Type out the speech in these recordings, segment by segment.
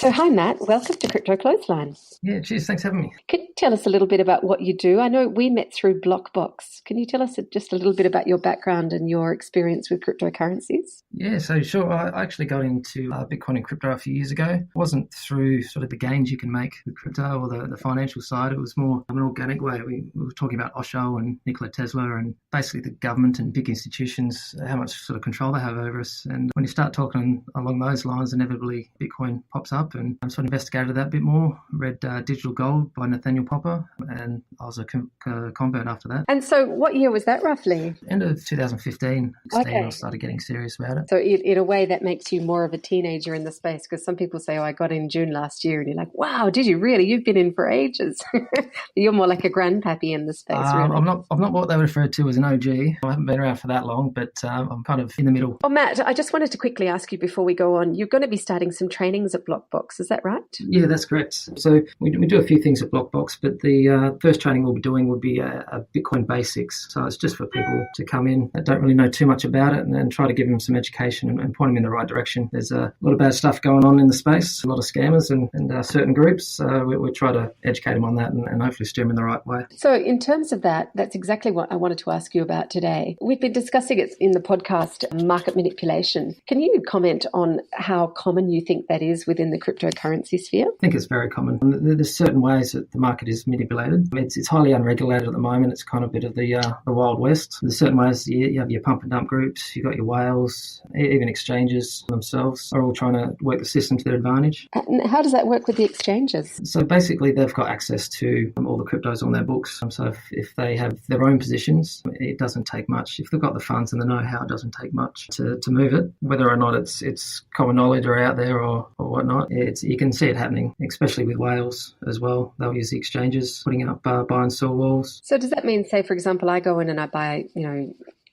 So hi, Matt. Welcome to Crypto-Clothesline. Yeah, cheers. Thanks for having me. Can you tell us a little bit about what you do? I know we met through Blockboxx. Can you tell us just a little bit about your background and your experience with cryptocurrencies? Yeah, so sure. I actually got into Bitcoin and crypto a few years ago. It wasn't through sort of the gains you can make with crypto or the financial side. It was more of an organic way. We were talking about Osho and Nikola Tesla and basically the government and big institutions, how much sort of control they have over us. And when you start talking along those lines, inevitably Bitcoin pops up, and I sort of investigated that a bit more, read Digital Gold by Nathaniel Popper, and I was a convert after that. And so what year was that roughly? End of 2015, Okay. I started getting serious about it. So in a way that makes you more of a teenager in the space, because some people say, oh, I got in June last year, and you're like, wow, did you really? You've been in for ages. You're more like a grandpappy in the space, really. I'm not what they would refer to as an OG. I haven't been around for that long, but I'm kind of in the middle. Well, Matt, I just wanted to quickly ask you before we go on, you're going to be starting some trainings at Blockboxx, is that right? Yeah, that's correct. So we do a few things at Blockboxx, but the first training we'll be doing would be a Bitcoin basics. So it's just for people to come in that don't really know too much about it and try to give them some education and point them in the right direction. There's a lot of bad stuff going on in the space, a lot of scammers and certain groups. We try to educate them on that and hopefully steer them in the right way. So in terms of that, that's exactly what I wanted to ask you about today. We've been discussing it in the podcast, market manipulation. Can you comment on how common you think that is within the cryptocurrency sphere? I think it's very common. There's certain ways that the market is manipulated. It's highly unregulated at the moment. It's kind of a bit of the Wild West. There's certain ways you have your pump and dump groups, you've got your whales, even exchanges themselves are all trying to work the system to their advantage. And how does that work with the exchanges? So basically they've got access to all the cryptos on their books. So if they have their own positions, it doesn't take much. If they've got the funds and the know-how, it doesn't take much to move it. Whether or not it's common knowledge or out there or whatnot, you can see it happening, especially with whales as well. They'll use the exchanges, putting up buy and sell walls. So does that mean, say, for example, I go in and I buy,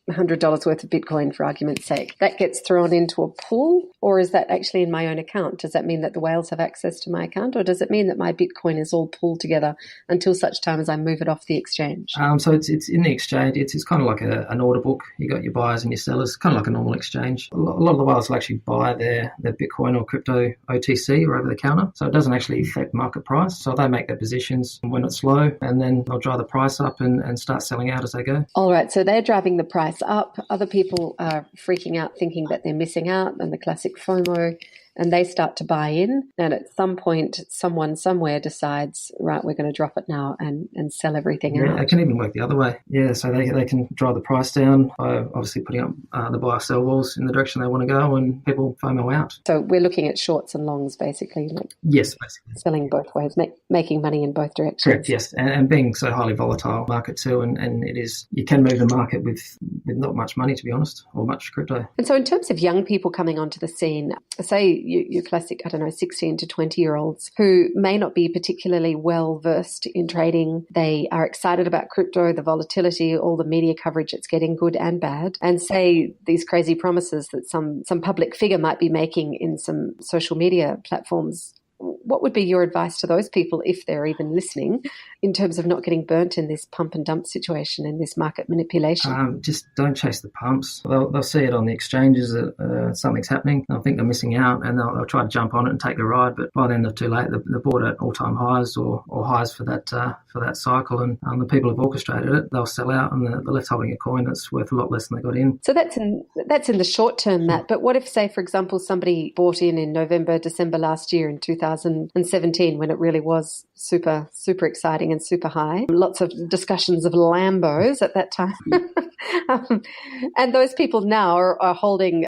$100 worth of Bitcoin for argument's sake, that gets thrown into a pool, or is that actually in my own account? Does that mean that the whales have access to my account, or does it mean that my Bitcoin is all pooled together until such time as I move it off the exchange? So it's in the exchange. It's kind of like an order book. You got your buyers and your sellers, kind of like a normal exchange. A lot of the whales will actually buy their Bitcoin or crypto OTC or over the counter, so it doesn't actually affect market price. So they make their positions when it's low, and then they'll drive the price up and start selling out as they go. All right, so they're driving the price up. Other people are freaking out, thinking that they're missing out, and the classic FOMO, and they start to buy in. And at some point, someone somewhere decides, right, we're going to drop it now and sell everything out. It can even work the other way. Yeah, so they can drive the price down by obviously putting up the buy or sell walls in the direction they want to go, and people FOMO out. So we're looking at shorts and longs, basically. Yes, basically. Selling both ways, making money in both directions. Correct, yes. And being so highly volatile market too, and it is, you can move the market with not much money, to be honest, or much crypto. And so in terms of young people coming onto the scene, say your classic, 16 to 20-year-olds who may not be particularly well versed in trading, they are excited about crypto, the volatility, all the media coverage it's getting, good and bad, and say these crazy promises that some public figure might be making in some social media platforms. What would be your advice to those people, if they're even listening, in terms of not getting burnt in this pump and dump situation, in this market manipulation? Just don't chase the pumps. They'll see it on the exchanges that something's happening. They'll think they're missing out, and they'll try to jump on it and take the ride. But by then they're too late. They're bought at all-time highs or highs for that cycle, and the people have orchestrated it. They'll sell out, and they're left holding a coin that's worth a lot less than they got in. So that's in the short term, Matt. But what if, say, for example, somebody bought in November, December last year in 2017, when it really was super, super exciting and super high. Lots of discussions of Lambos at that time. And those people now are holding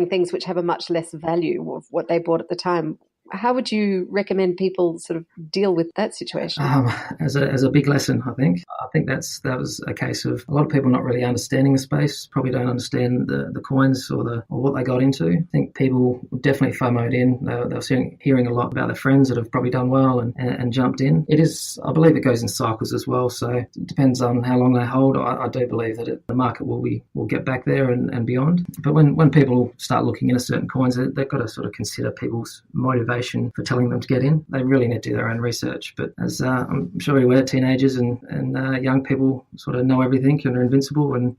things which have a much less value of what they bought at the time. How would you recommend people sort of deal with that situation? As a big lesson, I think that was a case of a lot of people not really understanding the space, probably don't understand the coins or what they got into. I think people definitely FOMO'd in. They were hearing a lot about their friends that have probably done well and jumped in. I believe it goes in cycles as well, so it depends on how long they hold. I do believe that the market will get back there and beyond. But when people start looking into certain coins, they've got to sort of consider people's motivation motivation for telling them to get in. They really need to do their own research. But as I'm sure you're aware, teenagers and young people sort of know everything and are invincible, and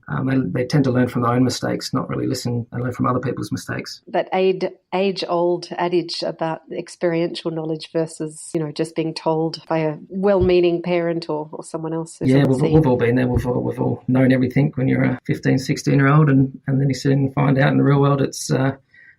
they tend to learn from their own mistakes, not really listen and learn from other people's mistakes. That age-old adage about experiential knowledge versus, just being told by a well-meaning parent or someone else. Yeah, we've all been there. We've all known everything when you're a 15, 16-year-old, and then you soon find out in the real world it's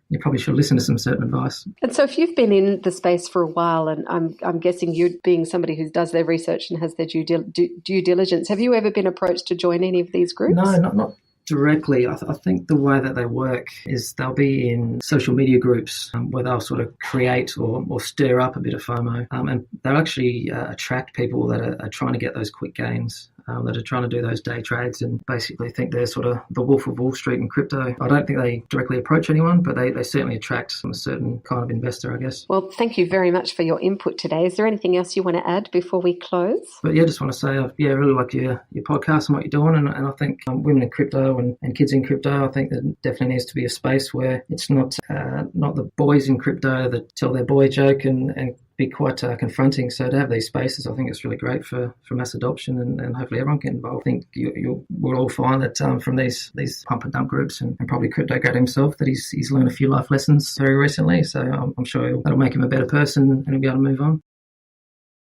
you probably should listen to some certain advice. And so if you've been in the space for a while, and I'm guessing you being somebody who does their research and has their due diligence, have you ever been approached to join any of these groups? No, not directly. I think the way that they work is they'll be in social media groups where they'll sort of create or stir up a bit of FOMO, and they'll actually attract people that are trying to get those quick gains. That are trying to do those day trades and basically think they're sort of the wolf of Wall Street in crypto. I don't think they directly approach anyone, but they certainly attract a certain kind of investor, I guess. Well, thank you very much for your input today. Is there anything else you want to add before we close? But yeah, just want to say, I really like your podcast and what you're doing. And I think women in crypto and kids in crypto, I think there definitely needs to be a space where it's not the boys in crypto that tell their boy joke and be quite confronting. So to have these spaces, I think it's really great for mass adoption, and hopefully everyone can involve. I think we'll all find that from these pump and dump groups and probably CryptoGat himself, that he's learned a few life lessons very recently. So I'm sure that'll make him a better person and he'll be able to move on.